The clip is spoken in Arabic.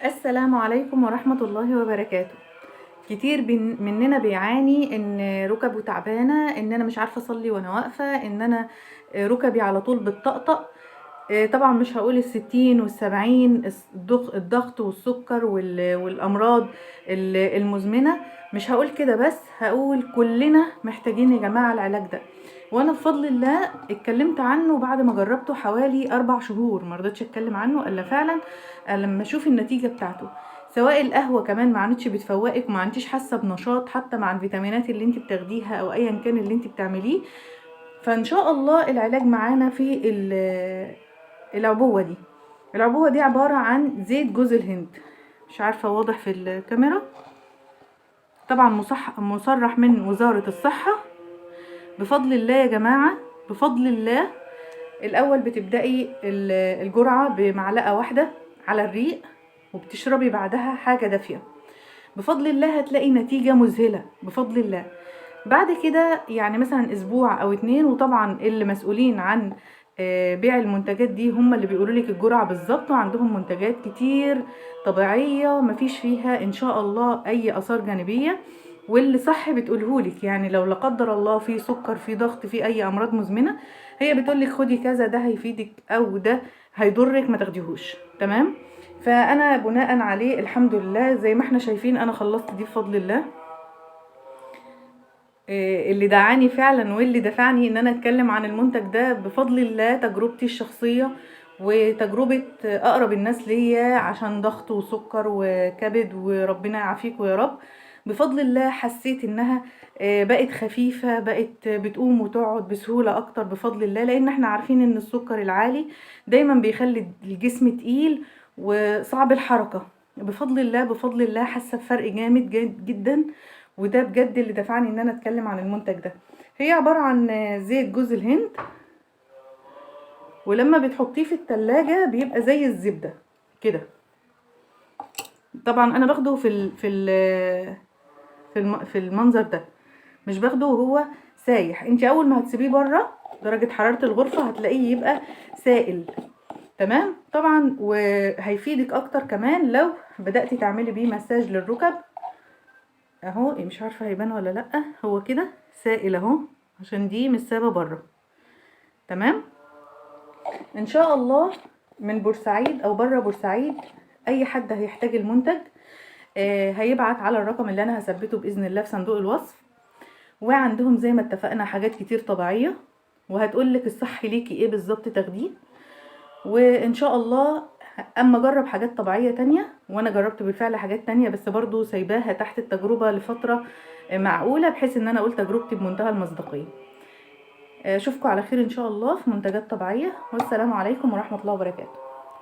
السلام عليكم ورحمة الله وبركاته. كتير مننا بيعاني ان ركبه تعبانة، ان انا مش عارفة اصلي وانا واقفة، ان انا ركبي على طول بتطقطق. طبعا مش هقول الستين والسبعين، الضغط والسكر والامراض المزمنة. مش هقول كده، بس هقول كلنا محتاجين يا جماعة العلاج ده. وانا بفضل الله اتكلمت عنه بعد ما جربته حوالي 4 شهور، مرضتش اتكلم عنه الا فعلا لما اشوف النتيجة بتاعته. سواء القهوة كمان ما عادتش بتفوقك، ما عادتيش حاسة بنشاط حتى مع الفيتامينات اللي انت بتاخديها او ايا كان اللي انت بتعمليه. فان شاء الله العلاج معانا في العبوة دي. العبوة دي عبارة عن زيت جوز الهند. مش عارفة واضح في الكاميرا؟ طبعا مصرح من وزارة الصحة. بفضل الله يا جماعة، بفضل الله. الاول بتبدأي الجرعة بمعلقة واحدة على الريق، وبتشربي بعدها حاجة دافية. بفضل الله هتلاقي نتيجة مذهلة بفضل الله. بعد كده يعني مثلا اسبوع او 2، وطبعا اللي مسؤولين عن بيع المنتجات دي هم اللي بيقولوا لك الجرعة بالظبط، وعندهم منتجات كتير طبيعية مفيش فيها ان شاء الله اي اثار جانبية، واللي صح بتقولهولك. يعني لو لا قدر الله في سكر، في ضغط، في اي امراض مزمنة، هي بتقولك خدي كذا، ده هيفيدك او ده هيضرك، ما تاخديهوش. تمام. فانا بناء عليه الحمد لله زي ما احنا شايفين انا خلصت دي بفضل الله. اللي دعاني فعلا واللي دفعني ان انا اتكلم عن المنتج ده بفضل الله تجربتي الشخصية، وتجربة اقرب الناس ليا عشان ضغط وسكر وكبد، وربنا يعافيكوا يا رب. بفضل الله حسيت انها بقت خفيفة، بقت بتقوم وتقعد بسهولة اكتر بفضل الله، لان احنا عارفين ان السكر العالي دايما بيخلي الجسم تقيل وصعب الحركة. بفضل الله بفضل الله حاسة بفرق جامد جدا، وده بجد اللي دفعني ان انا اتكلم عن المنتج ده. هي عبارة عن زيت جوز الهند، ولما بتحطيه في التلاجة بيبقى زي الزبدة كده. طبعا انا باخده في المنظر ده، مش باخده وهو سايح. انت اول ما هتسيبيه بره درجة حرارة الغرفة هتلاقيه يبقى سائل. تمام. طبعا وهيفيدك اكتر كمان لو بدأتي تعملي بيه مساج للركب. اهو مش عارفه هيبان ولا لا، هو كده سائل اهو عشان دي مش سابه بره. تمام. ان شاء الله من بورسعيد او بره بورسعيد اي حد هيحتاج المنتج هيبعت على الرقم اللي انا هثبته باذن الله في صندوق الوصف. وعندهم زي ما اتفقنا حاجات كتير طبيعيه، وهتقولك الصح ليكي ايه بالظبط تاخديه. وان شاء الله اما اجرب حاجات طبيعيه تانية، وانا جربت بالفعل حاجات تانية بس برضو سايباها تحت التجربه لفتره معقوله، بحيث ان انا اقول تجربتي بمنتهى المصداقيه. اشوفكم على خير ان شاء الله في منتجات طبيعيه، والسلام عليكم ورحمه الله وبركاته.